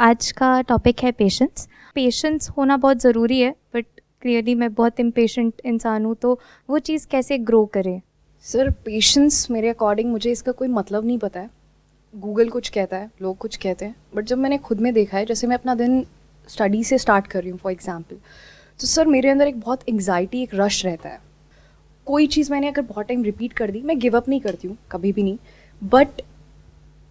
आज का टॉपिक है पेशेंस। पेशेंस होना बहुत ज़रूरी है, बट क्लियरली मैं बहुत इम्पेशेंट इंसान हूँ, तो वो चीज़ कैसे ग्रो करे? सर पेशेंस मेरे अकॉर्डिंग मुझे इसका कोई मतलब नहीं पता है। गूगल कुछ कहता है, लोग कुछ कहते हैं, बट जब मैंने खुद में देखा है, जैसे मैं अपना दिन स्टडी से स्टार्ट कर रही हूँ फॉर एग्जांपल, तो सर मेरे अंदर एक बहुत एंग्जाइटी, एक रश रहता है। कोई चीज़ मैंने अगर बहुत टाइम रिपीट कर दी, मैं गिव अप नहीं करती हूँ, कभी भी नहीं, बट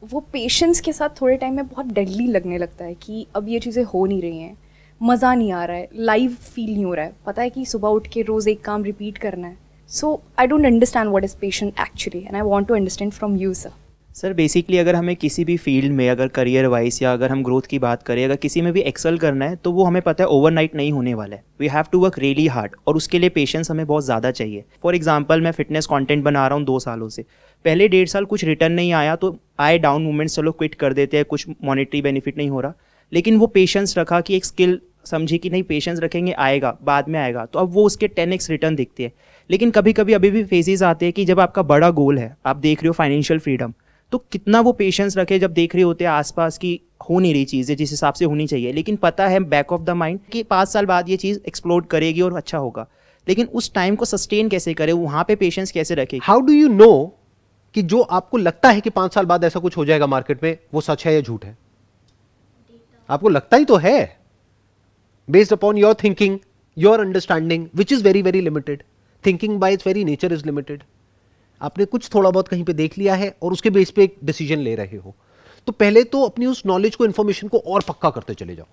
वो पेशेंस के साथ थोड़े टाइम में बहुत डेडली लगने लगता है कि अब ये चीज़ें हो नहीं रही हैं, मज़ा नहीं आ रहा है, लाइव फील नहीं हो रहा है, पता है कि सुबह उठ के रोज़ एक काम रिपीट करना है। So I don't understand what is patient actually, and I want to understand from you sir. Sir basically अगर हमें किसी भी फील्ड में, अगर करियर वाइज या अगर हम ग्रोथ की बात करें, अगर किसी में भी एक्सेल करना है, तो वो हमें पता है ओवरनाइट नहीं होने वाला है। We have to work really hard, और उसके लिए पेशेंस हमें बहुत ज़्यादा चाहिए। फॉर एग्जांपल मैं फिटनेस कंटेंट बना रहा हूँ 2 सालों से। पहले 1.5 साल कुछ रिटर्न नहीं आया तो आए डाउन मोमेंट्स, चलो क्विट कर देते हैं, कुछ मॉनेटरी बेनिफिट नहीं हो रहा, लेकिन वो पेशेंस रखा कि एक स्किल समझी कि नहीं पेशेंस रखेंगे, आएगा, बाद में आएगा, तो अब वो उसके 10x रिटर्न दिखते हैं। लेकिन कभी कभी अभी भी फेजेस आते हैं कि जब आपका बड़ा गोल है, आप देख रहे हो फाइनेंशियल फ्रीडम, तो कितना वो पेशेंस रखे जब देख रहे होते हैं आसपास की हो नहीं रही चीज़ें जिस हिसाब से होनी चाहिए, लेकिन पता है बैक ऑफ द माइंड कि 5 साल बाद ये चीज़ एक्सप्लोड करेगी और अच्छा होगा, लेकिन उस टाइम को सस्टेन कैसे करे, वहाँ पे पेशेंस कैसे रखे? हाउ डू यू नो कि जो आपको लगता है कि 5 साल बाद ऐसा कुछ हो जाएगा मार्केट में, वो सच है या झूठ है? आपको लगता ही तो है, based upon your thinking, your understanding, which is very very limited. Thinking by it's very nature is limited. आपने कुछ थोड़ा बहुत कहीं पे देख लिया है और उसके बेस पे एक डिसीजन ले रहे हो, तो पहले तो अपनी उस नॉलेज को, इंफॉर्मेशन को और पक्का करते चले जाओ।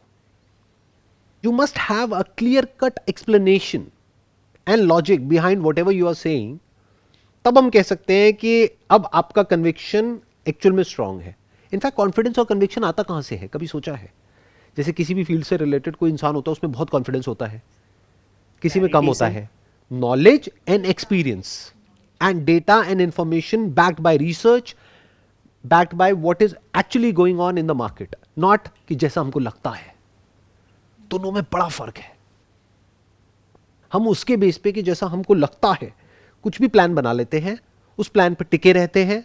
You must have a clear cut explanation and logic behind whatever you are saying. तब हम कह सकते हैं कि अब आपका कन्विक्शन एक्चुअल में स्ट्रांग है। इनफैक्ट कॉन्फिडेंस और कन्विक्शन आता कहां से है, कभी सोचा है? जैसे किसी भी फील्ड से रिलेटेड कोई इंसान होता है, उसमें बहुत कॉन्फिडेंस होता है, किसी में कम होता है। Knowledge and experience and data and information backed by research, backed by what is actually going on in the market, not कि जैसा हमको लगता है। दोनों में बड़ा फर्क है। हम उसके बेस पे कि जैसा हमको लगता है कुछ भी प्लान बना लेते हैं, उस प्लान पे टिके रहते हैं,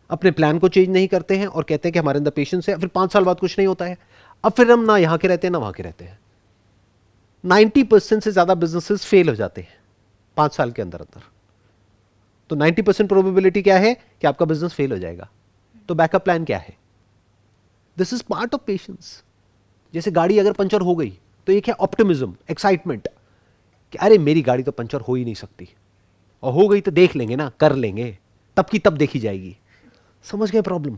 अपने प्लान को चेंज नहीं करते हैं और कहते हैं कि हमारे अंदर पेशेंस है। फिर 5 साल बाद कुछ नहीं होता है, अब फिर हम ना यहां के रहते हैं ना वहां के रहते हैं। 90% से ज्यादा बिजनेसेस फेल हो जाते हैं 5 साल के अंदर अंदर। तो 90% प्रोबेबिलिटी क्या है कि आपका बिजनेस फेल हो जाएगा। तो बैकअप प्लान क्या है? This is part of patience. जैसे गाड़ी अगर पंचर हो गई तो एक है ऑप्टिमिज्म, एक्साइटमेंट कि अरे मेरी गाड़ी तो पंचर हो ही नहीं सकती, और हो गई तो देख लेंगे ना, कर लेंगे, तब की तब देखी जाएगी। समझ गए प्रॉब्लम?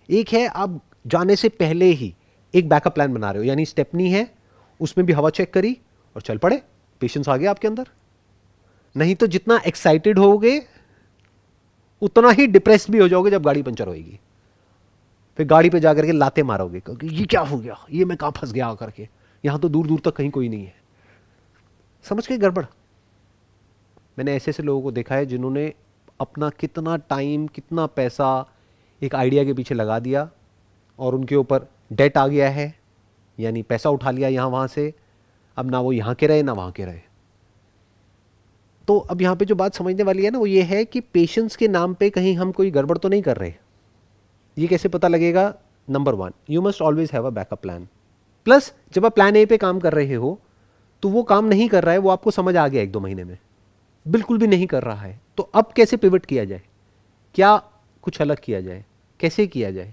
एक है आप जाने से पहले ही एक बैकअप प्लान बना रहे हो, यानी स्टेपनी है, उसमें भी हवा चेक करी और चल पड़े, पेशेंस आ गया आपके अंदर। नहीं तो जितना एक्साइटेड होगे उतना ही डिप्रेस भी हो जाओगे जब गाड़ी पंचर होगी। फिर गाड़ी पे जाकर के लाते मारोगे क्योंकि ये क्या हो गया, ये मैं कहां फंस गया आकर के, यहां तो दूर दूर तक कहीं कोई नहीं है। समझ गए गड़बड़? मैंने ऐसे ऐसे लोगों को देखा है जिन्होंने अपना कितना टाइम, कितना पैसा एक आइडिया के पीछे लगा दिया और उनके ऊपर डेट आ गया है, यानी पैसा उठा लिया यहां वहां से, अब ना वो यहां के रहे ना वहां के रहे। तो अब यहां पे जो बात समझने वाली है ना, वो ये है कि पेशेंस के नाम पे कहीं हम कोई गड़बड़ तो नहीं कर रहे। ये कैसे पता लगेगा? Number 1, you must always have a backup plan. Plus जब आप प्लान ए पे काम कर रहे हो तो वो काम नहीं कर रहा है, वो आपको समझ आ गया 1-2 महीने में, बिल्कुल भी नहीं कर रहा है, तो अब कैसे पिवट किया जाए, क्या कुछ अलग किया जाए, कैसे किया जाए?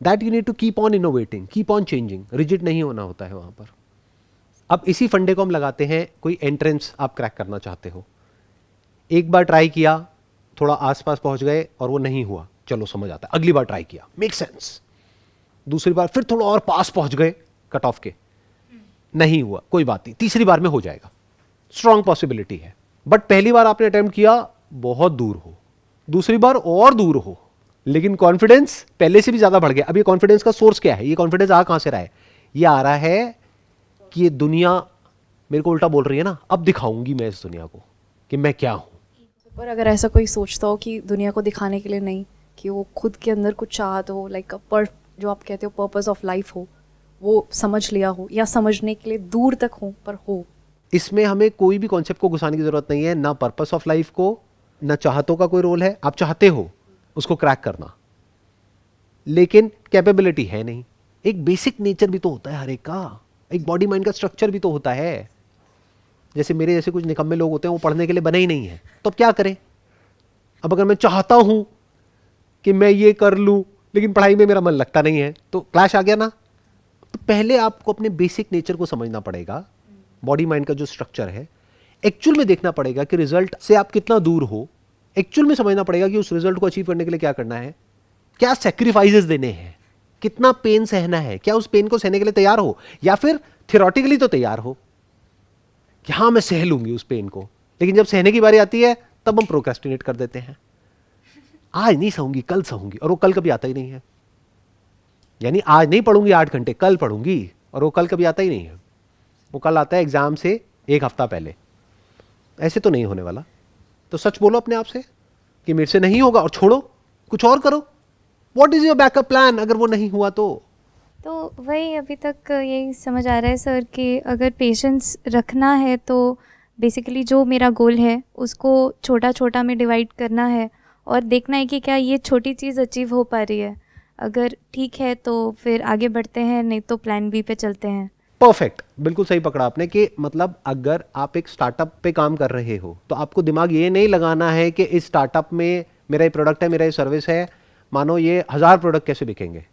That you need to keep on innovating, keep on changing. Rigid नहीं होना होता है वहां पर। अब इसी फंडे को हम लगाते हैं, कोई एंट्रेंस आप क्रैक करना चाहते हो, एक बार ट्राई किया, थोड़ा आसपास पहुंच गए और वो नहीं हुआ, चलो समझ आता है, अगली बार ट्राई किया, मेक सेंस। दूसरी बार फिर थोड़ा और पास पहुंच गए कट ऑफ के, नहीं हुआ, कोई बात नहीं, तीसरी बार में हो जाएगा, स्ट्रॉन्ग पॉसिबिलिटी है। बट पहली बार आपने अटेम्प्ट किया, बहुत दूर हो, दूसरी बार और दूर हो, लेकिन कॉन्फिडेंस पहले से भी ज्यादा बढ़ गया। अब ये कॉन्फिडेंस का सोर्स क्या है? ये कॉन्फिडेंस आ कहां से रहा है? ये आ रहा है कि ये दुनिया मेरे को उल्टा बोल रही है ना, अब दिखाऊंगी मैं इस दुनिया को कि मैं क्या हूं। पर अगर ऐसा कोई सोचता हो कि दुनिया को दिखाने के लिए नहीं, कि वो खुद के अंदर कुछ चाहत हो, लाइक जो आप कहते हो पर्पस ऑफ लाइफ हो, वो समझ लिया हो या समझने के लिए दूर तक हो पर हो, इसमें हमें कोई भी कॉन्सेप्ट को घुसाने की जरूरत नहीं है, ना पर्पस ऑफ लाइफ को, ना चाहतों का कोई रोल है। आप चाहते हो उसको क्रैक करना, लेकिन कैपेबिलिटी है नहीं, एक बेसिक नेचर भी तो होता है हर एक का, एक बॉडी माइंड का स्ट्रक्चर भी तो होता है। जैसे मेरे जैसे कुछ निकम्मे लोग होते हैं, वो पढ़ने के लिए बने ही नहीं है, तो अब क्या करें? अब अगर मैं चाहता हूं कि मैं ये कर लूं लेकिन पढ़ाई में मेरा मन लगता नहीं है, तो क्लैश आ गया ना। तो पहले आपको अपने बेसिक नेचर को समझना पड़ेगा, बॉडी माइंड का जो स्ट्रक्चर है, एक्चुअल में देखना पड़ेगा कि रिजल्ट से आप कितना दूर हो, एक्चुअल में समझना पड़ेगा कि उस रिजल्ट को अचीव करने के लिए क्या करना है, क्या सैक्रिफाइसेस देने हैं, कितना पेन सहना है, क्या उस पेन को सहने के लिए तैयार हो, या फिर थियोरेटिकली तो तैयार हो कि हाँ मैं सह लूंगी उस पेन को, लेकिन जब सहने की बारी आती है तब हम प्रोक्रेस्टिनेट कर देते हैं, आज नहीं सहूंगी कल सहूंगी, और वो कल कभी आता ही नहीं है। यानी आज नहीं पढ़ूंगी 8 घंटे, कल पढ़ूंगी, और वो कल कभी आता ही नहीं है। वो कल आता है एग्जाम से 1 हफ्ता पहले। ऐसे तो नहीं होने वाला। तो सच बोलो अपने आप से कि मेरे से नहीं होगा और छोड़ो, कुछ और करो। What is your backup plan अगर वो नहीं हुआ तो वही अभी तक यही समझ आ रहा है सर कि अगर पेशेंस रखना है तो बेसिकली जो मेरा गोल है उसको छोटा छोटा में डिवाइड करना है और देखना है कि क्या ये छोटी चीज़ अचीव हो पा रही है। अगर ठीक है तो फिर आगे बढ़ते हैं, नहीं तो प्लान बी पे चलते हैं। परफेक्ट, बिल्कुल सही पकड़ा आपने कि मतलब अगर आप एक स्टार्टअप पे काम कर रहे हो तो आपको दिमाग ये नहीं लगाना है कि इस स्टार्टअप में मेरा ये प्रोडक्ट है, मेरा ये सर्विस है, मानो ये 1000 प्रोडक्ट कैसे बिकेंगे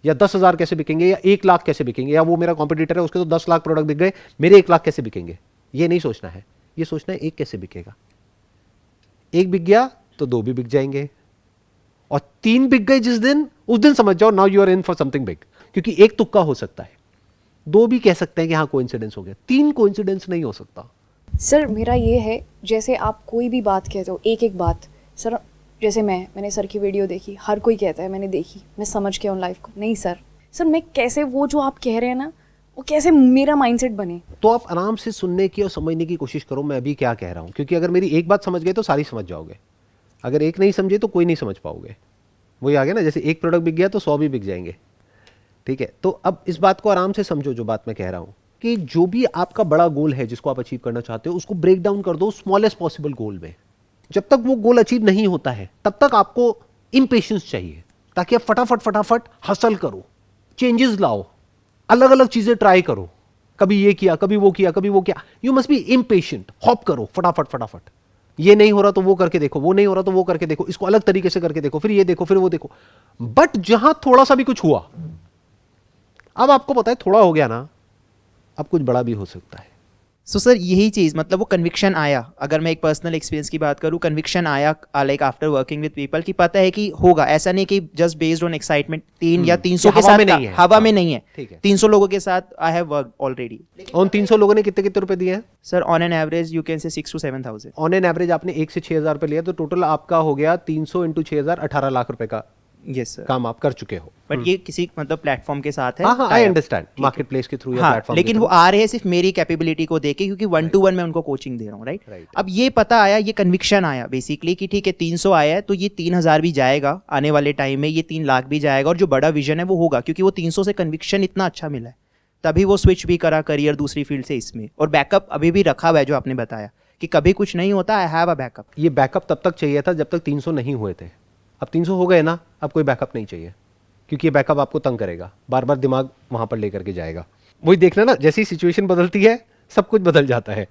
या 10,000 कैसे बिकेंगे या 1 लाख कैसे बिकेंगे, या वो मेरा कॉम्पिटिटर है उसके तो 10 लाख प्रोडक्ट बिक गए, मेरे 1 लाख कैसे बिकेंगे। ये नहीं सोचना है, ये सोचना है एक कैसे बिकेगा। 1 बिक गया तो 2 भी बिक जाएंगे, और 3 बिक गए जिस दिन, उस दिन समझ जाओ now you are in for something big, क्योंकि 1 तुक्का हो सकता है, 2 भी कह सकते हैं कि हाँ कोइंसिडेंस हो गया, 3 कोइंसिडेंस नहीं हो सकता। सर मेरा ये है, जैसे आप कोई भी बात कहते हो, एक एक बात सर, जैसे मैंने सर की वीडियो देखी, हर कोई कहता है मैंने देखी, मैं समझ के उन लाइफ को, नहीं सर मैं कैसे वो जो आप कह रहे हैं ना, वो कैसे मेरा माइंडसेट बने। तो आप आराम से सुनने की और समझने की कोशिश करो मैं अभी क्या कह रहा हूं, क्योंकि अगर मेरी एक बात समझ गए तो सारी समझ जाओगे, अगर एक नहीं समझे तो कोई नहीं समझ पाओगे। वही आ गया ना, जैसे 1 प्रोडक्ट बिक गया तो 100 भी बिक जाएंगे। ठीक है, तो अब इस बात को आराम से समझो, जो बात मैं कह रहा हूं कि जो भी आपका बड़ा गोल है जिसको आप अचीव करना चाहते हो, उसको ब्रेक डाउन कर दो स्मॉलेस्ट पॉसिबल गोल में। जब तक वो गोल अचीव नहीं होता है तब तक आपको इम्पेशेंस चाहिए, ताकि आप फटाफट हसल करो, चेंजेस लाओ, अलग अलग चीजें ट्राई करो, कभी ये किया कभी वो किया कभी वो किया। You must be impatient, hop करो फटाफट। ये नहीं हो रहा तो वो करके देखो, वो नहीं हो रहा तो वो करके देखो, इसको अलग तरीके से करके देखो, फिर ये देखो फिर वो देखो। बट जहां थोड़ा सा भी कुछ हुआ, अब आपको पता है थोड़ा हो गया ना, अब कुछ बड़ा भी हो सकता है। सो सर यही चीज़, मतलब वो कन्विक्शन आया, अगर मैं एक पर्सनल एक्सपीरियंस की बात करूँ, कन्विक्शन आया like after working with people कि पता है कि होगा, ऐसा नहीं कि जस्ट बेस्ड ऑन एक्साइटमेंट 3 या 300 के साथ हवा में नहीं है, ठीक है। 300 लोगों के साथ आई हैव वर्क ऑलरेडी। और 300 लोगों ने कितने कितने रुपए दिए हैं sir on an average you can say 6 to 7,000। On an average आपने 1 से 6,000 रुपए लिया, तो टोटल आपका हो गया 300 इंटू 6,000 18 लाख रुपए का यस सर, काम आप कर चुके हो। बट ये किसी मतलब प्लेटफॉर्म के साथ है। हाँ आई अंडरस्टैंड, मार्केट प्लेस के थ्रू या हाँ, प्लेटफॉर्म, लेकिन वो आ रहे हैं सिर्फ मेरी कैपेबिलिटी को देके, क्योंकि 1 to 1 मैं उनको कोचिंग दे रहा हूँ, राइट। अब ये पता आया, ये कन्विक्शन आया बेसिकली कि ठीक है 300 आया है तो ये 3,000 भी जाएगा आने वाले टाइम में, ये 3 लाख भी जाएगा, और जो बड़ा विजन है वो होगा, क्योंकि वो 300 से कन्विक्शन इतना अच्छा मिला है, तभी वो स्विच भी करा करियर दूसरी फील्ड से इसमें, और बैकअप अभी भी रखा हुआ है, जो आपने बताया कि कभी कुछ नहीं होता, आई हैव अ बैकअप। ये बैकअप तब तक चाहिए था जब तक 300 नहीं हुए थे। अब 300 हो गए ना, अब कोई बैकअप नहीं चाहिए, क्योंकि ये बैकअप आपको तंग करेगा, बार बार दिमाग वहां पर लेकर के जाएगा। वही देखना ना, जैसी सिचुएशन बदलती है सब कुछ बदल जाता है,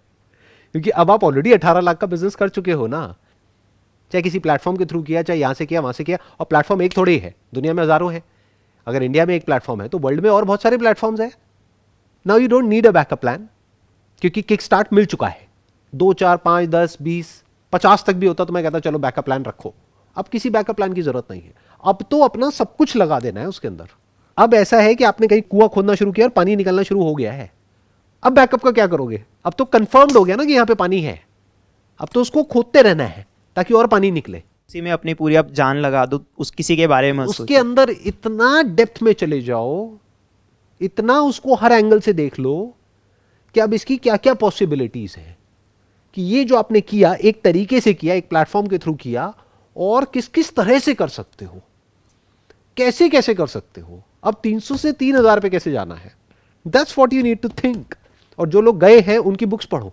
क्योंकि अब आप ऑलरेडी 18 लाख का बिजनेस कर चुके हो ना, चाहे किसी प्लेटफॉर्म के थ्रू किया, चाहे यहां से किया वहां से किया, और प्लेटफॉर्म एक थोड़े ही है, दुनिया में हजारों है। अगर इंडिया में एक प्लेटफॉर्म है तो वर्ल्ड में और बहुत सारे प्लेटफॉर्म्स है। Now you don't need a backup plan, क्योंकि किक स्टार्ट मिल चुका है। 2 4 5 10 20 50 तक भी होता तो मैं कहता चलो बैकअप प्लान रखो। अब किसी बैकअप प्लान की जरूरत नहीं है, अब तो अपना सब कुछ लगा देना है उसके अंदर। अब ऐसा है कि आपने कहीं कुआं खोदना शुरू किया और पानी निकलना शुरू हो गया है, अब बैकअप का क्या करोगे? अब तो कंफर्म्ड हो गया ना कि यहां पे पानी है, अब तो उसको खोदते रहना है ताकि और पानी निकले। उसी में अपनी पूरी अब जान लगा दो, उस किसी के बारे में उसके अंदर इतना डेप्थ में चले जाओ, इतना उसको हर एंगल से देख लो कि अब इसकी क्या क्या पॉसिबिलिटीज है, कि ये जो आपने किया एक तरीके से किया, एक प्लेटफॉर्म के थ्रू किया, और किस किस तरह से कर सकते हो, कैसे कैसे कर सकते हो। अब 300 से 3,000 पे कैसे जाना है, that's what you need to think. और जो लोग गए हैं उनकी बुक्स पढ़ो,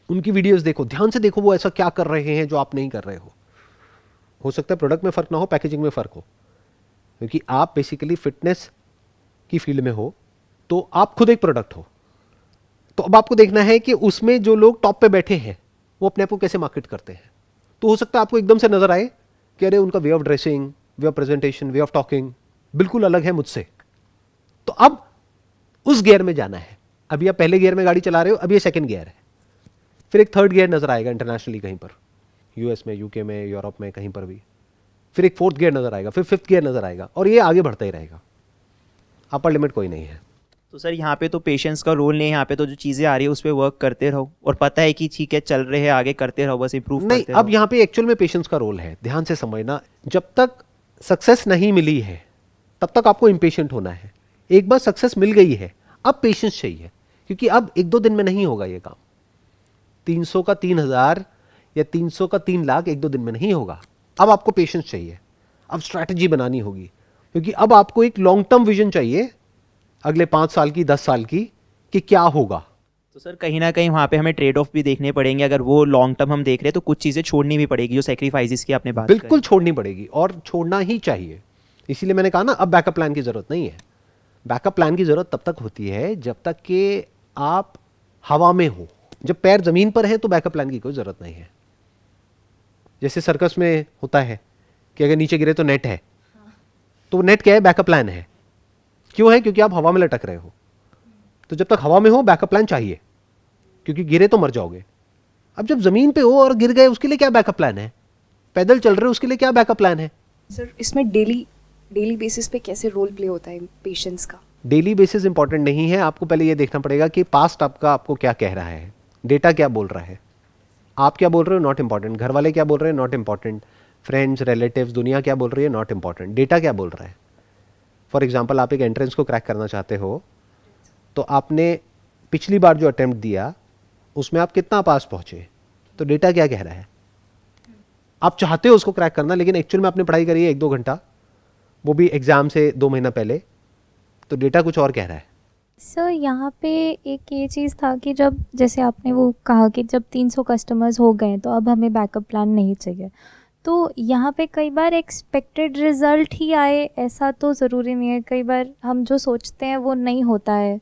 उनकी वीडियोस देखो, ध्यान से देखो वो ऐसा क्या कर रहे हैं जो आप नहीं कर रहे हो सकता है प्रोडक्ट में फर्क ना हो, पैकेजिंग में फर्क हो, क्योंकि आप बेसिकली फिटनेस की फील्ड में हो तो आप खुद एक प्रोडक्ट हो, तो अब आपको देखना है कि उसमें जो लोग टॉप पे बैठे हैं वो अपने आप को कैसे मार्केट करते हैं। तो हो सकता है आपको एकदम से नजर आए कि अरे उनका way of dressing, way of presentation, way of talking बिल्कुल अलग है मुझसे, तो अब उस गियर में जाना है। अभी आप पहले गियर में गाड़ी चला रहे हो, अब ये सेकंड गियर है, फिर एक थर्ड गियर नजर आएगा इंटरनेशनली कहीं पर, यूएस में, यूके में, यूरोप में, कहीं पर भी, फिर एक फोर्थ गियर नजर आएगा, फिर फिफ्थ गियर नजर आएगा, और ये आगे बढ़ता ही रहेगा। अपर लिमिट कोई नहीं है। तो सर यहाँ पे तो पेशेंस का रोल नहीं है, यहाँ पे तो जो चीज़ें आ रही है उस पर वर्क करते रहो, और पता है कि ठीक है चल रहे हैं आगे करते रहो, बस इंप्रूव नहीं, करते रहो। अब यहाँ पे एक्चुअल में पेशेंस का रोल है, ध्यान से समझना। जब तक सक्सेस नहीं मिली है तब तक आपको इम्पेशेंट होना है। एक बार सक्सेस मिल गई है अब पेशेंस चाहिए, क्योंकि अब 1-2 दिन में नहीं होगा ये काम। 300 का 3000 या 300 का 3 लाख 1-2 दिन में नहीं होगा। अब आपको पेशेंस चाहिए, अब स्ट्रैटेजी बनानी होगी, क्योंकि अब आपको एक लॉन्ग टर्म विजन चाहिए अगले 5 साल की, 10 साल की, कि क्या होगा। तो सर कहीं ना कहीं वहाँ पे हमें ट्रेड ऑफ भी देखने पड़ेंगे। अगर वो लॉन्ग टर्म हम देख रहे हैं तो कुछ चीज़ें छोड़नी भी पड़ेगी, जो सेक्रीफाइसेस की आपने बात बिल्कुल छोड़नी पड़ेगी, और छोड़ना ही चाहिए। इसीलिए मैंने कहा ना, अब बैकअप प्लान की जरूरत नहीं है। बैकअप प्लान की जरूरत तब तक होती है जब तक कि आप हवा में हो। जब पैर जमीन पर है तो बैकअप प्लान की कोई जरूरत नहीं है। जैसे सर्कस में होता है कि अगर नीचे गिरे तो नेट है, तो नेट क्या है? बैकअप प्लान है। क्यों है? क्योंकि आप हवा में लटक रहे हो। तो जब तक हवा में हो बैकअप प्लान चाहिए, क्योंकि गिरे तो मर जाओगे। अब जब जमीन पे हो और गिर गए, उसके लिए क्या बैकअप प्लान है? पैदल चल रहे हो, उसके लिए क्या बैकअप प्लान है? सर इसमें डेली बेसिस पे कैसे रोल प्ले होता है पेशेंस का? डेली बेसिस इंपॉर्टेंट नहीं है। आपको पहले ये देखना पड़ेगा कि पास्ट आपको क्या कह रहा है, डेटा क्या बोल रहा है। आप क्या बोल रहे हो, नॉट इंपॉर्टेंट। घर वाले क्या बोल रहे हैं, नॉट इंपॉर्टेंट। फ्रेंड्स, रिलेटिव्स, दुनिया क्या बोल रही है, नॉट इंपॉर्टेंट। डेटा क्या बोल रहा है। फॉर एग्जाम्पल, आप एक एंट्रेंस को क्रैक करना चाहते हो, तो आपने पिछली बार जो अटेम्प्ट दिया उसमें आप कितना पास पहुंचे, तो डेटा क्या कह रहा है। आप चाहते हो उसको क्रैक करना, लेकिन एक्चुअल में आपने पढ़ाई करी है 1-2 घंटा, वो भी एग्जाम से 2 महीना पहले, तो डेटा कुछ और कह रहा है। सर यहाँ पे एक ये चीज़ था कि जब जैसे आपने वो कहा कि जब 300 कस्टमर्स हो गए तो अब हमें बैकअप प्लान नहीं चाहिए, तो यहाँ पे कई बार एक्सपेक्टेड रिज़ल्ट ही आए ऐसा तो ज़रूरी नहीं है। कई बार हम जो सोचते हैं वो नहीं होता है,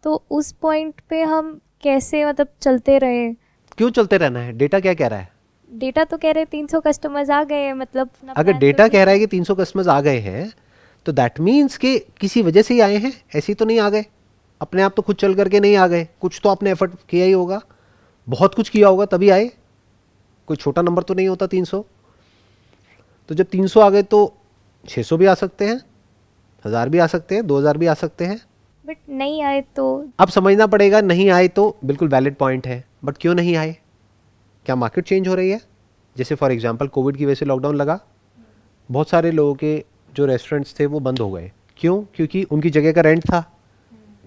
तो उस पॉइंट पे हम कैसे मतलब चलते रहे? क्यों चलते रहना है? डेटा क्या कह रहा है? डेटा तो कह रहे 300 कस्टमर्स आ गए हैं, मतलब अपना अगर plan डेटा तो कह रहा है कि 300 कस्टमर्स आ गए हैं, तो दैट मीन्स कि किसी वजह से ही आए हैं, ऐसे ही तो नहीं आ गए। अपने आप तो खुद चल करके नहीं आ गए, कुछ तो आपने एफर्ट किया ही होगा, बहुत कुछ किया होगा तभी आए। कोई छोटा नंबर तो नहीं होता 300। तो जब 300 आ गए तो 600 भी आ सकते हैं, 1000 भी आ सकते हैं, 2000 भी आ सकते हैं। बट नहीं आए तो अब समझना पड़ेगा, नहीं आए तो बिल्कुल वैलिड पॉइंट है, बट क्यों नहीं आए? क्या मार्केट चेंज हो रही है? जैसे फॉर एग्जांपल कोविड की वजह से लॉकडाउन लगा, बहुत सारे लोगों के जो रेस्टोरेंट्स थे वो बंद हो गए। क्यों? क्योंकि उनकी जगह का रेंट था,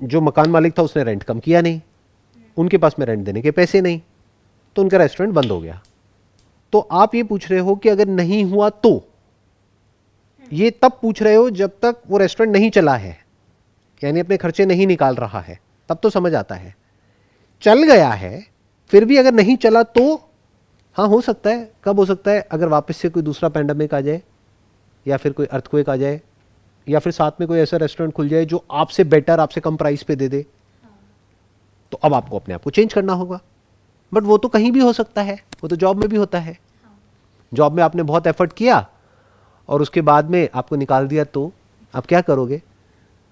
जो मकान मालिक था उसने रेंट कम किया नहीं, उनके पास में रेंट देने के पैसे नहीं, तो उनका रेस्टोरेंट बंद हो गया। तो आप ये पूछ रहे हो कि अगर नहीं हुआ तो, ये तब पूछ रहे हो जब तक वो रेस्टोरेंट नहीं चला है, यानी अपने खर्चे नहीं निकाल रहा है, तब तो समझ आता है। चल गया है फिर भी अगर नहीं चला तो हाँ हो सकता है। कब हो सकता है? अगर वापस से कोई दूसरा पैंडेमिक आ जाए, या फिर कोई अर्थक्वेक आ जाए, या फिर साथ में कोई ऐसा रेस्टोरेंट खुल जाए जो आपसे बेटर, आपसे कम प्राइस पे दे दे, तो अब आपको अपने आप को चेंज करना होगा। बट वो तो कहीं भी हो सकता है, वो तो जॉब में भी होता है। जॉब में आपने बहुत एफर्ट किया और उसके बाद में आपको निकाल दिया, तो आप क्या करोगे?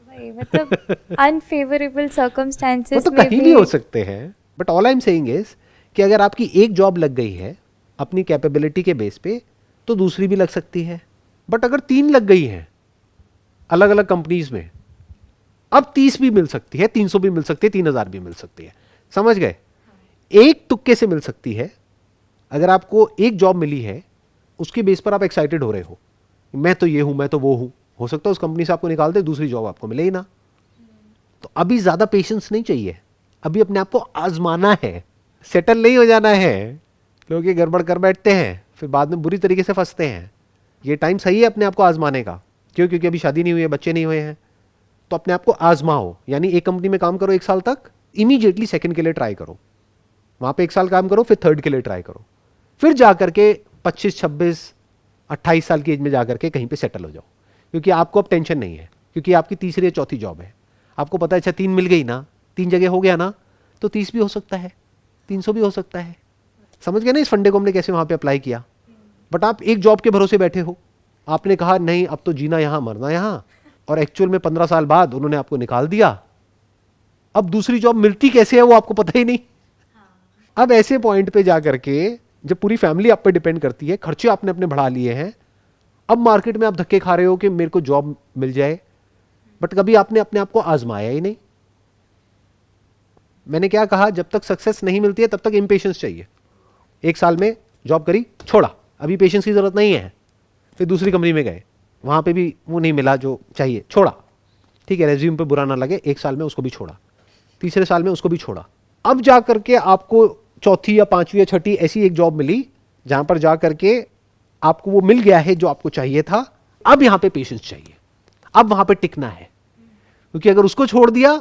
वही मतलब अनफेवरेबल सर्कमस्टेंसेस वो तो में कहीं भी हो सकते हैं। But all I am saying is कि अगर आपकी एक जॉब लग गई है अपनी कैपेबिलिटी के बेस पे, तो दूसरी भी लग सकती है। बट अगर 3 लग गई हैं अलग अलग कंपनीज में, अब 30 भी मिल सकती है, 300 भी मिल सकती है, 3000 भी मिल सकती है। समझ गए? एक तुक्के से मिल सकती है। अगर आपको एक जॉब मिली है, उसके बेस पर आप एक्साइटेड हो रहे हो, मैं तो ये हूं, मैं तो वो हूं, हो सकता है उस कंपनी से आपको निकाल दे, दूसरी जॉब आपको मिले ही ना। तो अभी ज्यादा पेशेंस नहीं चाहिए, अभी अपने आप को आजमाना है, सेटल नहीं हो जाना है। लोग ये गड़बड़ कर बैठते हैं, फिर बाद में बुरी तरीके से फंसते हैं। ये टाइम सही है अपने आप को आजमाने का। क्यों? क्योंकि अभी शादी नहीं हुई है, बच्चे नहीं हुए हैं, तो अपने आप को आजमाओ। यानी एक कंपनी में काम करो 1 साल तक, इमीडिएटली सेकंड के लिए ट्राई करो, वहां पे 1 साल काम करो, फिर थर्ड के लिए ट्राई करो, फिर जाकर के 25, 26, 28 साल की एज में जाकर के कहीं पे सेटल हो जाओ, क्योंकि आपको अब टेंशन नहीं है। क्योंकि आपकी तीसरी या चौथी जॉब है। आपको पता है अच्छा 3 मिल गई ना, 3 जगह हो गया ना, तो 30 भी हो सकता है, 300 भी हो सकता है। समझ गए ना इस फंडे को हमने कैसे वहां पे अप्लाई किया। बट आप एक जॉब के भरोसे बैठे हो, आपने कहा नहीं अब तो जीना यहां मरना यहां, और एक्चुअल में 15 साल बाद उन्होंने आपको निकाल दिया। अब दूसरी जॉब मिलती कैसे है वो आपको पता ही नहीं। अब ऐसे पॉइंट पे जा करके जब पूरी फैमिली आप पे डिपेंड करती है, खर्चे आपने अपने बढ़ा लिए हैं, अब मार्केट में आप धक्के खा रहे हो कि मेरे को जॉब मिल जाए, बट कभी आपने अपने आप को आजमाया ही नहीं। मैंने क्या कहा, जब तक सक्सेस नहीं मिलती है तब तक इम्पेशेंस चाहिए। 1 साल में जॉब करी, छोड़ा, अभी पेशेंस की जरूरत नहीं है। फिर दूसरी कंपनी में गए, वहां पे भी वो नहीं मिला जो चाहिए, छोड़ा। ठीक है, रेज्यूम पे बुरा ना लगे, 1 साल में उसको भी छोड़ा, तीसरे साल में उसको भी छोड़ा। अब जा करके आपको चौथी या पांचवी या छठी ऐसी एक जॉब मिली जहां पर जा करके आपको वो मिल गया है जो आपको चाहिए था। अब यहां पे पेशेंस चाहिए, अब वहां पे टिकना है, क्योंकि अगर उसको छोड़ दिया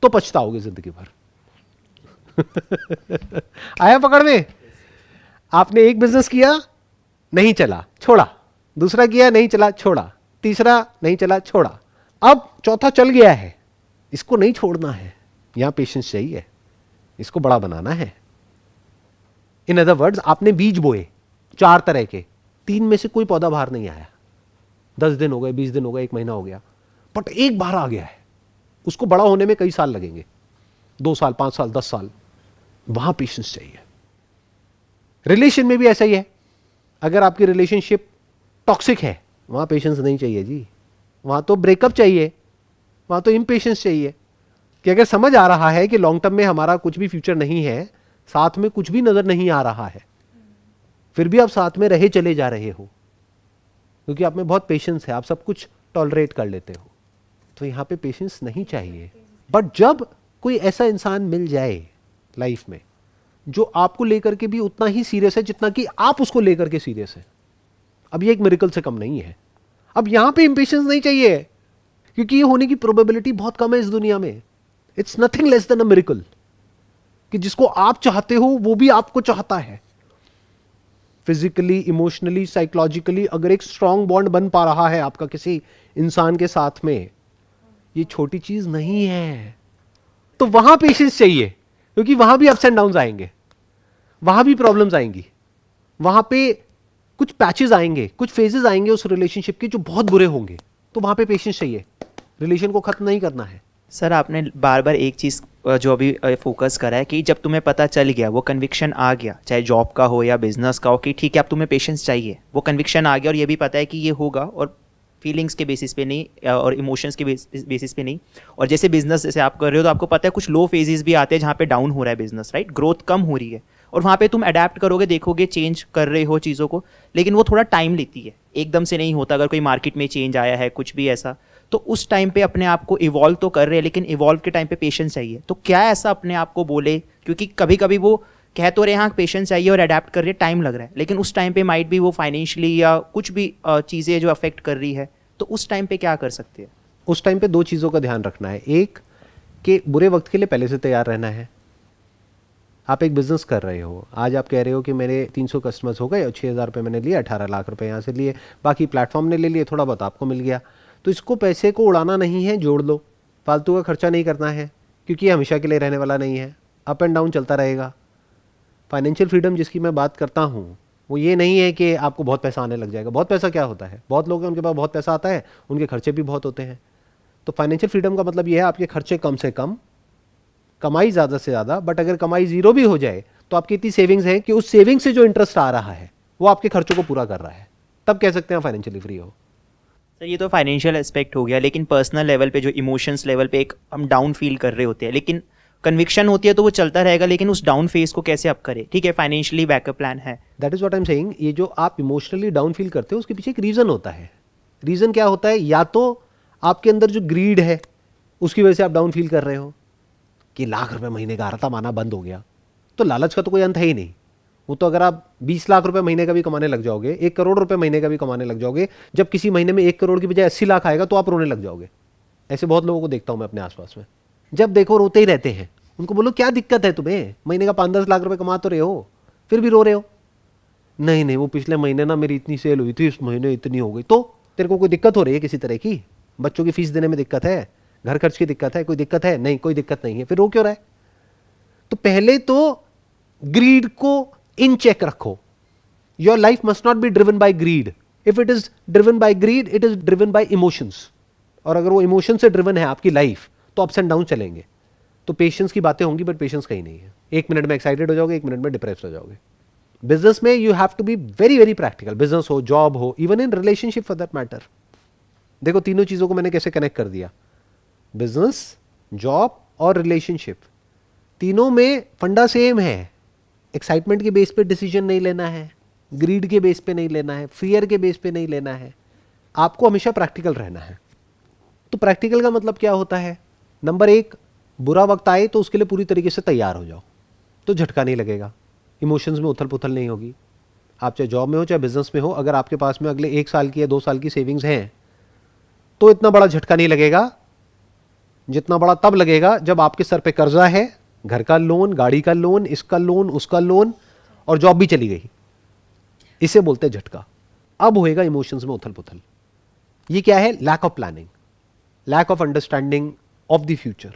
तो पछताओगे जिंदगी भर। आया पकड़ में? आपने एक बिजनेस किया, नहीं चला, छोड़ा, दूसरा किया, नहीं चला, छोड़ा, तीसरा नहीं चला, छोड़ा, अब चौथा चल गया है, इसको नहीं छोड़ना है। यहां पेशेंस चाहिए, इसको बड़ा बनाना है। इन अदर वर्ड्स, आपने बीज बोए 4 तरह के, 3 में से कोई पौधा बाहर नहीं आया, 10 दिन हो गए, 20 दिन हो गए, 1 महीना हो गया, बट एक बाहर आ गया है। उसको बड़ा होने में कई साल लगेंगे, 2 साल, 5 साल, 10 साल। वहां पेशेंस चाहिए। रिलेशन में भी ऐसा ही है। अगर आपकी रिलेशनशिप टॉक्सिक है, वहां पेशेंस नहीं चाहिए जी, वहां तो ब्रेकअप चाहिए, वहां तो इम्पेशेंस चाहिए। कि अगर समझ आ रहा है कि लॉन्ग टर्म में हमारा कुछ भी फ्यूचर नहीं है, साथ में कुछ भी नजर नहीं आ रहा है, फिर भी आप साथ में रहे चले जा रहे हो क्योंकि आप में बहुत पेशेंस है, आप सब कुछ टॉलरेट कर लेते हो, तो यहां पे पेशेंस नहीं चाहिए। बट जब कोई ऐसा इंसान मिल जाए लाइफ में जो आपको लेकर के भी उतना ही सीरियस है जितना कि आप उसको लेकर के सीरियस है, अब ये एक मिरेकल से कम नहीं है। अब यहां पे इंपेशेंस नहीं चाहिए, क्योंकि ये होने की प्रोबेबिलिटी बहुत कम है इस दुनिया में। It's nothing less than a miracle कि जिसको आप चाहते हो वो भी आपको चाहता है। फिजिकली, इमोशनली, साइकोलॉजिकली अगर एक स्ट्रांग बॉन्ड बन पा रहा है आपका किसी इंसान के साथ में, ये छोटी चीज नहीं है। तो वहां पेशेंस चाहिए, क्योंकि वहां भी अप्स एंड डाउन्स आएंगे, वहां भी प्रॉब्लम्स आएंगी, वहां पे कुछ पैचेस आएंगे, कुछ फेजेस आएंगे उस रिलेशनशिप के जो बहुत बुरे होंगे, तो वहां पे पेशेंस चाहिए। रिलेशन को खत्म नहीं करना है। सर आपने बार बार एक चीज़ जो अभी फोकस करा है कि जब तुम्हें पता चल गया, वो कन्विक्शन आ गया, चाहे जॉब का हो या बिजनेस का हो, कि ठीक है अब तुम्हें पेशेंस चाहिए, वो कन्विक्शन आ गया और ये भी पता है कि ये होगा, और फीलिंग्स के बेसिस पे नहीं और इमोशंस के बेसिस पे नहीं। और जैसे बिजनेस जैसे आप कर रहे हो तो आपको पता है कुछ लो फेजेस भी आते हैं जहाँ पे डाउन हो रहा है बिजनेस, राइट, ग्रोथ कम हो रही है, और वहाँ पे तुम अडेप्ट करोगे, देखोगे, चेंज कर रहे हो चीज़ों को, लेकिन वो थोड़ा टाइम लेती है, एकदम से नहीं होता। अगर कोई मार्केट में चेंज आया है, कुछ भी ऐसा, तो उस टाइम पे अपने आप को इवॉल्व तो कर रहे हैं, लेकिन इवॉल्व के टाइम पे पेशेंस चाहिए। तो क्या ऐसा अपने आप को बोले, क्योंकि कभी कभी वो कह तो रहे हाँ पेशेंस चाहिए और अडेप्ट कर रहे, टाइम लग रहा है, लेकिन उस टाइम पे माइट भी वो फाइनेंशियली या कुछ भी चीज़ें जो अफेक्ट कर रही है, तो उस टाइम पे क्या कर सकते हैं? उस टाइम पे 2 चीज़ों का ध्यान रखना है। एक कि बुरे वक्त के लिए पहले से तैयार रहना है। आप एक बिजनेस कर रहे हो, आज आप कह रहे हो कि मेरे 300 कस्टमर्स हो गए और 6,000 रुपये मैंने लिए, 18 लाख रुपए यहाँ से लिए, बाकी प्लेटफॉर्म ने ले लिए, थोड़ा बहुत आपको मिल गया। तो इसको पैसे को उड़ाना नहीं है, जोड़ लो, फालतू का खर्चा नहीं करना है, क्योंकि ये हमेशा के लिए रहने वाला नहीं है, अप एंड डाउन चलता रहेगा। फाइनेंशियल फ्रीडम जिसकी मैं बात करता हूँ वो ये नहीं है कि आपको बहुत पैसा आने लग जाएगा। बहुत पैसा क्या होता है, बहुत लोग हैं उनके पास बहुत पैसा आता है, उनके खर्चे भी बहुत होते हैं। तो फाइनेंशियल फ्रीडम का मतलब ये है आपके खर्चे कम से कम, कमाई ज़्यादा से ज़्यादा। बट अगर कमाई 0 भी हो जाए तो आपकी इतनी सेविंग्स है कि उस सेविंग से जो इंटरेस्ट आ रहा है वो आपके खर्चों को पूरा कर रहा है, तब कह सकते हैं फाइनेंशियली फ्री हो। सर ये तो फाइनेंशियल एस्पेक्ट हो गया, लेकिन पर्सनल लेवल पे जो इमोशंस लेवल पे एक हम डाउन फील कर रहे होते हैं, लेकिन कन्विक्शन होती है तो वो चलता रहेगा, लेकिन उस डाउन फेज को कैसे अप करें? ठीक है, फाइनेंशियली बैकअप प्लान है, that is what I am saying. ये जो आप इमोशनली डाउन फील करते हो उसके पीछे एक रीज़न होता है। रीज़न क्या होता है? या तो आपके अंदर जो ग्रीड है उसकी वजह से आप डाउन फील कर रहे हो कि लाख रुपए महीने का आ रहा था, माना बंद हो गया, तो लालच का तो कोई अंत है ही नहीं। वो तो अगर आप 20 लाख रुपए महीने का भी कमाने लग जाओगे, 1 करोड़ रुपए महीने का भी कमाने लग जाओगे, जब किसी महीने में 1 करोड़ की बजाय 80 लाख आएगा तो आप रोने लग जाओगे। ऐसे बहुत लोगों को देखता हूं मैं अपने आसपास में, जब देखो रोते ही रहते हैं। उनको बोलो क्या दिक्कत है तुम्हें, महीने का 5-10 लाख रुपए कमा तो रहे हो, फिर भी रो रहे हो। नहीं वो पिछले महीने ना मेरी इतनी सेल हुई थी, इस महीने इतनी हो गई। तो तेरे को कोई दिक्कत हो रही है किसी तरह की? बच्चों की फीस देने में दिक्कत है, घर खर्च की दिक्कत है, कोई दिक्कत है? नहीं, कोई दिक्कत नहीं है, फिर रो क्यों रहा है? तो पहले तो ग्रीड को इन चेक रखो. Your life must not be driven by greed. If it is driven by greed, it is driven by emotions. और अगर वो इमोशन से ड्रिवन है आपकी लाइफ, तो अप्स एंड डाउन चलेंगे. तो पेशेंस की बातें होंगी, बट पेशेंस कहीं नहीं है. 1 मिनट में एक्साइटेड हो जाओगे, 1 मिनट में डिप्रेस हो जाओगे. बिजनेस में you have to be very very practical. Business हो, जॉब हो, even in relationship for that matter. देखो तीनों चीजों को मैंने कैसे कनेक्ट कर दिया. बिजनेस, जॉब और रिलेशनशिप, तीनों में फंडा सेम है. एक्साइटमेंट के बेस पे डिसीजन नहीं लेना है, ग्रीड के बेस पे नहीं लेना है, फियर के बेस पे नहीं लेना है. आपको हमेशा प्रैक्टिकल रहना है. तो प्रैक्टिकल का मतलब क्या होता है? नंबर 1, बुरा वक्त आए तो उसके लिए पूरी तरीके से तैयार हो जाओ, तो झटका नहीं लगेगा, इमोशंस में उथल पुथल नहीं होगी. आप चाहे जॉब में हो चाहे बिजनेस में हो, अगर आपके पास में अगले 1 साल की या 2 साल की सेविंग्स हैं, तो इतना बड़ा झटका नहीं लगेगा. जितना बड़ा तब लगेगा जब आपके सर पे कर्जा है, घर का लोन, गाड़ी का लोन, इसका लोन, उसका लोन, और जॉब भी चली गई. इसे बोलते हैं झटका. अब होएगा इमोशंस में उथल पुथल. ये क्या है? Lack of planning, lack of understanding of the future.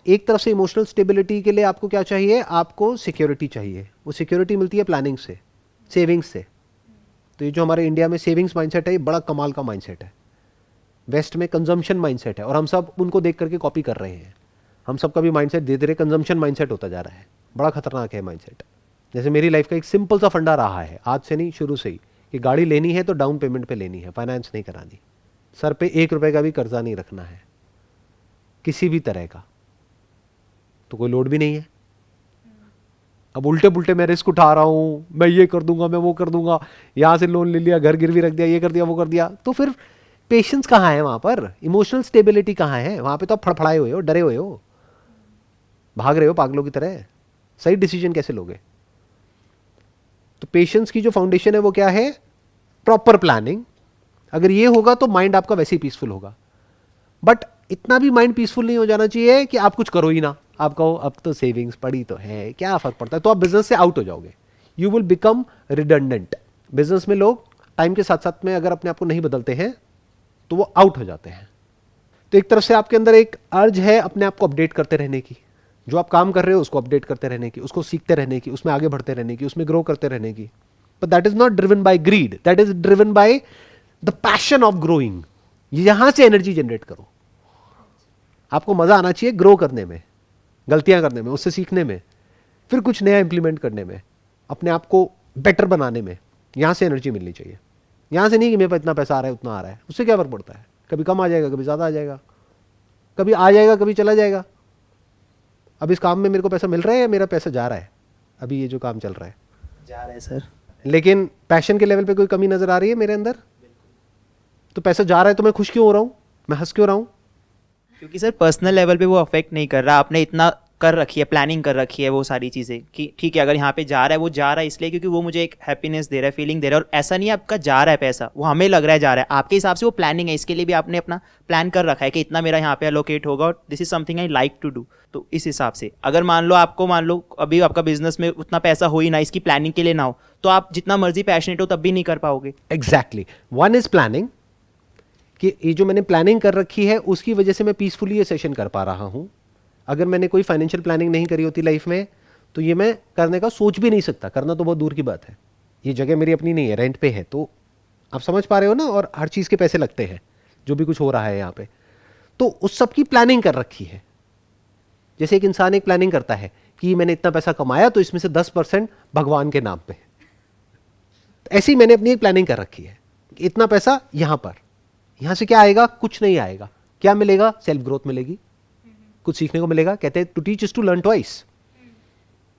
एक तरफ से इमोशनल स्टेबिलिटी के लिए आपको क्या चाहिए? आपको सिक्योरिटी चाहिए. वो सिक्योरिटी मिलती है प्लानिंग से, सेविंग्स से. तो ये जो हमारे इंडिया में सेविंग्स माइंडसेट है, ये बड़ा कमाल का माइंडसेट है. वेस्ट में कंजम्पशन माइंडसेट है, और हम सब उनको देख करके कॉपी कर रहे हैं. हम सबका भी माइंडसेट धीरे धीरे कंजम्पशन माइंडसेट होता जा रहा है. बड़ा खतरनाक है माइंडसेट. जैसे मेरी लाइफ का एक सिंपल सा फंडा रहा है, आज से नहीं, शुरू से ही, कि गाड़ी लेनी है तो डाउन पेमेंट पे लेनी है, फाइनेंस नहीं करानी. सर पे 1 रुपए का भी कर्जा नहीं रखना है किसी भी तरह का, तो कोई लोड भी नहीं है. अब उल्टे पुल्टे मैं रिस्क उठा रहा हूं, मैं ये कर दूंगा, मैं वो कर दूंगा, यहां से लोन ले लिया, घर गिरवी रख दिया, ये कर दिया, वो कर दिया. तो फिर पेशेंस कहां है वहां पर? इमोशनल स्टेबिलिटी कहां है? वहां पे तो आप फड़फड़ाए हुए हो, डरे हुए हो, भाग रहे हो पागलों की तरह. सही डिसीजन कैसे लोगे? तो पेशेंस की जो फाउंडेशन है वो क्या है? Proper planning. अगर ये होगा तो माइंड आपका वैसे ही पीसफुल होगा. बट इतना भी माइंड पीसफुल नहीं हो जाना चाहिए कि आप कुछ करो ही ना. आप कहो अब तो सेविंग्स पड़ी तो है, क्या फर्क पड़ता है, तो आप बिजनेस से आउट हो जाओगे. You will become redundant. Business में लोग टाइम के साथ साथ में अगर अपने आप को नहीं बदलते हैं तो वो आउट हो जाते हैं. तो एक तरफ से आपके अंदर एक अर्ज है अपने आप को अपडेट करते रहने की. जो आप काम कर रहे हो उसको अपडेट करते रहने की, उसको सीखते रहने की, उसमें आगे बढ़ते रहने की, उसमें ग्रो करते रहने की. But that is not driven by greed, that is driven by the passion of growing. यहां से एनर्जी जनरेट करो. आपको मजा आना चाहिए ग्रो करने में, गलतियां करने में, उससे सीखने में, फिर कुछ नया इंप्लीमेंट करने में, अपने आप को बेटर बनाने में. यहां से एनर्जी मिलनी चाहिए. यहां से नहीं कि मेरे पास इतना पैसा आ रहा है, उतना आ रहा है. उससे क्या फर्क पड़ता है? कभी कम आ जाएगा, कभी ज्यादा आ जाएगा, कभी आ जाएगा, कभी चला जाएगा. अब इस काम में मेरे को पैसा मिल रहा है या मेरा पैसा जा रहा है? अभी ये जो काम चल रहा है जा रहा है सर. लेकिन पैशन के लेवल पे कोई कमी नजर आ रही है मेरे अंदर? तो पैसा जा रहा है तो मैं खुश क्यों हो रहा हूं, मैं हंस क्यों रहा हूं? क्योंकि सर पर्सनल लेवल पे वो अफेक्ट नहीं कर रहा. आपने इतना कर रखी है, प्लानिंग कर रखी है वो सारी चीज़ें कि ठीक है अगर यहाँ पे जा रहा है, वो जा रहा है इसलिए क्योंकि वो मुझे एक हैप्पीनेस दे रहा है, फीलिंग दे रहा है. और ऐसा नहीं है आपका जा रहा है पैसा, वो हमें लग रहा है जा रहा है. आपके हिसाब से वो प्लानिंग है, इसके लिए भी आपने अपना प्लान कर रखा है कि इतना मेरा यहाँ पे एलोकेट होगा और this is something I like to do. तो इस हिसाब से अगर मान लो अभी आपका बिजनेस में उतना पैसा हो ही ना, इसकी प्लानिंग के लिए ना हो, तो आप जितना मर्जी पैशनेट हो तब भी नहीं कर पाओगे. एग्जैक्टली. वन इज प्लानिंग, कि ये जो मैंने प्लानिंग कर रखी है उसकी वजह से मैं पीसफुली ये सेशन कर पा रहा हूं. अगर मैंने कोई फाइनेंशियल प्लानिंग नहीं करी होती लाइफ में तो ये मैं करने का सोच भी नहीं सकता. करना तो बहुत दूर की बात है. ये जगह मेरी अपनी नहीं है, रेंट पे है. तो आप समझ पा रहे हो ना. और हर चीज़ के पैसे लगते हैं, जो भी कुछ हो रहा है यहाँ पे. तो उस सब की प्लानिंग कर रखी है. जैसे एक इंसान एक प्लानिंग करता है कि मैंने इतना पैसा कमाया तो इसमें से 10% भगवान के नाम पे. ऐसी मैंने अपनी एक प्लानिंग कर रखी है. इतना पैसा यहां पर, यहां से क्या आएगा? कुछ नहीं आएगा. क्या मिलेगा? सेल्फ ग्रोथ मिलेगी, कुछ सीखने को मिलेगा. कहते हैं to teach is to learn twice.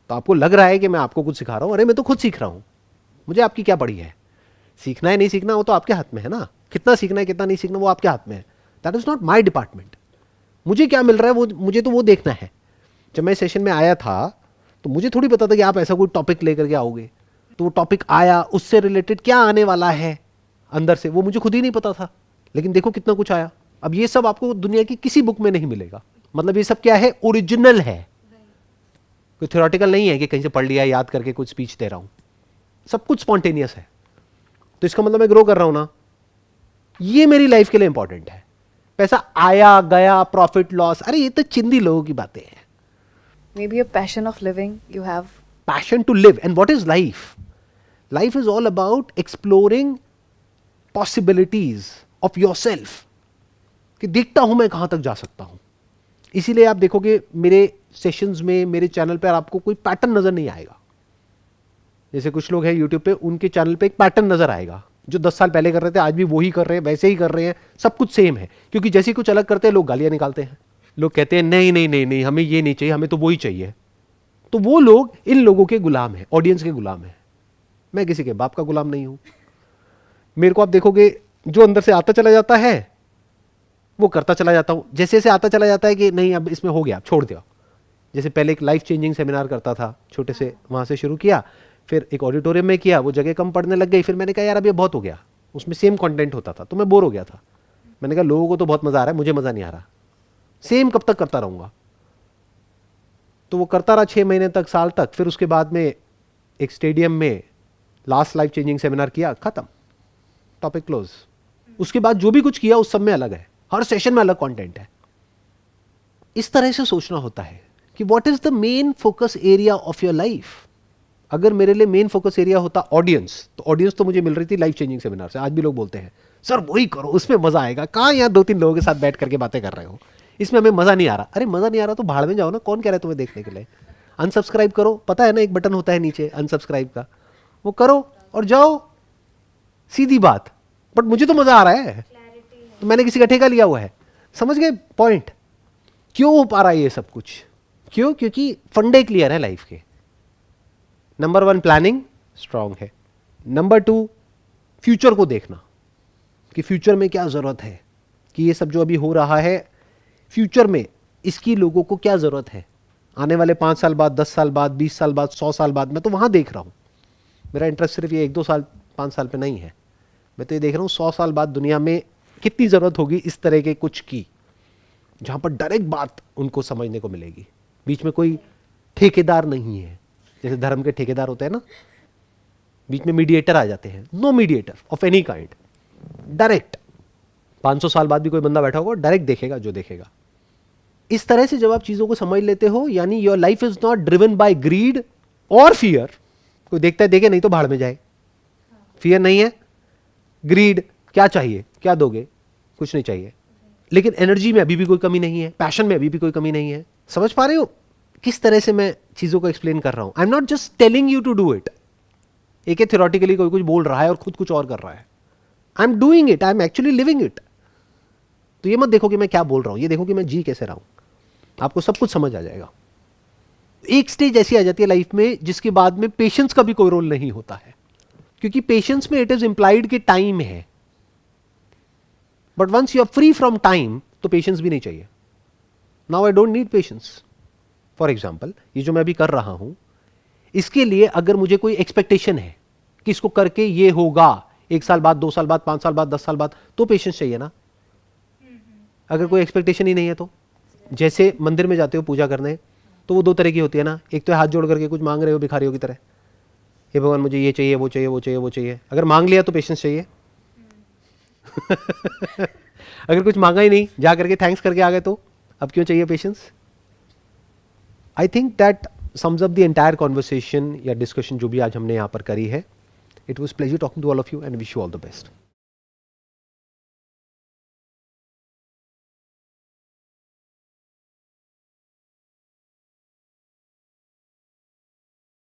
तो आपको लग रहा है कि मैं आपको कुछ सिखा रहा हूं, अरे मैं तो खुद सीख रहा हूं, मुझे आपकी क्या पड़ी है. सीखना है नहीं सीखना वो तो आपके हाथ में है ना. कितना सीखना है कितना नहीं सीखना वो आपके हाथ में है. That is not my department. मुझे क्या मिल रहा है वो मुझे तो वो देखना है. जब मैं सेशन में आया था तो मुझे थोड़ी पता था कि आप ऐसा कोई टॉपिक लेकर के आओगे. तो वो टॉपिक आया, उससे रिलेटेड क्या आने वाला है अंदर से वो मुझे खुद ही नहीं पता था. लेकिन देखो कितना कुछ आया. अब ये सब आपको दुनिया की किसी बुक में नहीं मिलेगा. मतलब ये सब क्या है? ओरिजिनल है, कोई थ्योरेटिकल नहीं है कि कहीं से पढ़ लिया याद करके कुछ स्पीच दे रहा हूं. सब कुछ स्पॉन्टेनियस है. तो इसका मतलब मैं ग्रो कर रहा हूं ना. ये मेरी लाइफ के लिए इंपॉर्टेंट है। पैसा आया गया, प्रॉफिट लॉस, अरे ये तो चिंदी लोगों की बातें हैं। Maybe a passion of living you have. Passion to live. And what is life? Life is all about exploring possibilities of yourself. कि देखता हूं मैं कहां तक जा सकता हूं। इसीलिए आप देखोगे मेरे सेशंस में, मेरे चैनल पर आपको कोई पैटर्न नजर नहीं आएगा। जैसे कुछ लोग हैं यूट्यूब पे, उनके चैनल पे एक पैटर्न नजर आएगा, जो 10 साल पहले कर रहे थे आज भी वही कर रहे हैं, वैसे ही कर रहे हैं, सब कुछ सेम है। क्योंकि जैसे ही कुछ अलग करते हैं लोग गालियां निकालते हैं, लोग कहते हैं नहीं नहीं नहीं नहीं, हमें ये नहीं चाहिए, हमें तो वही चाहिए। तो वो लोग इन लोगों के गुलाम है, ऑडियंस के गुलाम है। मैं किसी के बाप का गुलाम नहीं हूं। मेरे को आप देखोगे जो अंदर से आता चला जाता है वो करता चला जाता हूं। जैसे जैसे आता चला जाता है कि नहीं अब इसमें हो गया, छोड़ दिया। जैसे पहले एक लाइफ चेंजिंग सेमिनार करता था, छोटे से वहां से शुरू किया, फिर एक ऑडिटोरियम में किया, वो जगह कम पड़ने लग गई। फिर मैंने कहा यार अब ये बहुत हो गया, उसमें सेम कंटेंट होता था तो मैं बोर हो गया था। मैंने कहा लोगों को तो बहुत मजा आ रहा है, मुझे मजा नहीं आ रहा, सेम कब तक करता रहूंगा। तो वो करता रहा 6 महीने तक, साल तक। फिर उसके बाद में एक स्टेडियम में लास्ट लाइफ चेंजिंग सेमिनार किया, खत्म, टॉपिक क्लोज। उसके बाद जो भी कुछ किया उस सब में अलग है, हर सेशन में अलग कंटेंट है। इस तरह से सोचना होता है कि what is the main focus area of your life. अगर मेरे लिए मेन फोकस एरिया होता ऑडियंस, तो ऑडियंस तो मुझे मिल रही थी लाइफ चेंजिंग सेमिनार से। आज भी लोग बोलते हैं सर वही करो, उसमें मजा आएगा। कहाँ यहाँ 2-3 लोगों के साथ बैठ करके बातें कर रहे हो, इसमें हमें मजा नहीं आ रहा। अरे मजा नहीं आ रहा तो भाड़ में जाओ ना, कौन कह रहा है तुम्हें देखने के लिए। अनसब्सक्राइब करो, पता है ना एक बटन होता है नीचे अनसब्सक्राइब का, वो करो और जाओ, सीधी बात। बट मुझे तो मजा आ रहा है, तो मैंने किसी का ठेका लिया हुआ है। समझ गए पॉइंट? क्यों हो पा रहा है ये सब कुछ? क्यों? क्योंकि फंडे क्लियर है लाइफ के। नंबर 1 प्लानिंग स्ट्रांग है। नंबर 2 फ्यूचर को देखना कि फ्यूचर में क्या जरूरत है, कि ये सब जो अभी हो रहा है फ्यूचर में इसकी लोगों को क्या जरूरत है। आने वाले 5 साल बाद, 10 साल बाद, 20 साल बाद, 100 साल बाद, मैं तो वहां देख रहा हूं। मेरा इंटरेस्ट सिर्फ ये 1-2 साल 5 साल पे नहीं है, मैं तो ये देख रहा हूं 100 साल बाद दुनिया में कितनी जरूरत होगी इस तरह के कुछ की, जहां पर डायरेक्ट बात उनको समझने को मिलेगी। बीच में कोई ठेकेदार नहीं है, जैसे धर्म के ठेकेदार होते हैं ना, बीच में मीडिएटर आ जाते हैं। No mediator of any kind, direct 500 साल बाद भी कोई बंदा बैठा होगा, डायरेक्ट देखेगा जो देखेगा। इस तरह से जब आप चीजों को समझ लेते हो, यानी your life is not driven by greed और फियर। कोई देखता है देखे, नहीं तो भाड़ में जाए। फियर नहीं है, ग्रीड, क्या चाहिए, क्या दोगे, कुछ नहीं चाहिए। लेकिन एनर्जी में अभी भी कोई कमी नहीं है, पैशन में अभी भी कोई कमी नहीं है। समझ पा रहे हो किस तरह से मैं चीजों को एक्सप्लेन कर रहा हूं? I am not just telling you to do it. एक थ्योरेटिकली कोई कुछ बोल रहा है और खुद कुछ और कर रहा है। I am doing it, I am actually living it. तो ये मत देखो कि मैं क्या बोल रहा हूं, ये देखो कि मैं जी कैसे रहा हूं। आपको सब कुछ समझ आ जाएगा। एक स्टेज ऐसी आ जाती है लाइफ में जिसके बाद में पेशेंस का भी कोई रोल नहीं होता है, क्योंकि पेशेंस में इट इज इंप्लाइड कि टाइम है। But once you are free from time तो पेशेंस भी नहीं चाहिए। Now I don't need patience. For example, ये जो मैं अभी कर रहा हूं, इसके लिए अगर मुझे कोई एक्सपेक्टेशन है कि इसको करके ये होगा 1 साल बाद, 2 साल बाद, 5 साल बाद, 10 साल बाद, तो पेशेंस चाहिए ना। अगर कोई एक्सपेक्टेशन ही नहीं है तो, जैसे मंदिर में जाते हो पूजा करने, तो वो 2 तरह की होती है ना। एक तो हाथ जोड़ करके कुछ मांग रहे हो भिखारियों की तरह, हे भगवान मुझे ये चाहिए, वो चाहिए, वो चाहिए, वो चाहिए। अगर मांग लिया तो पेशेंस चाहिए। अगर कुछ मांगा ही नहीं, जा करके थैंक्स करके आ गए, तो अब क्यों चाहिए patience? I think that sums up the entire conversation या डिस्कशन जो भी आज हमने यहाँ पर करी है। It was pleasure talking to all of you and wish you all the best.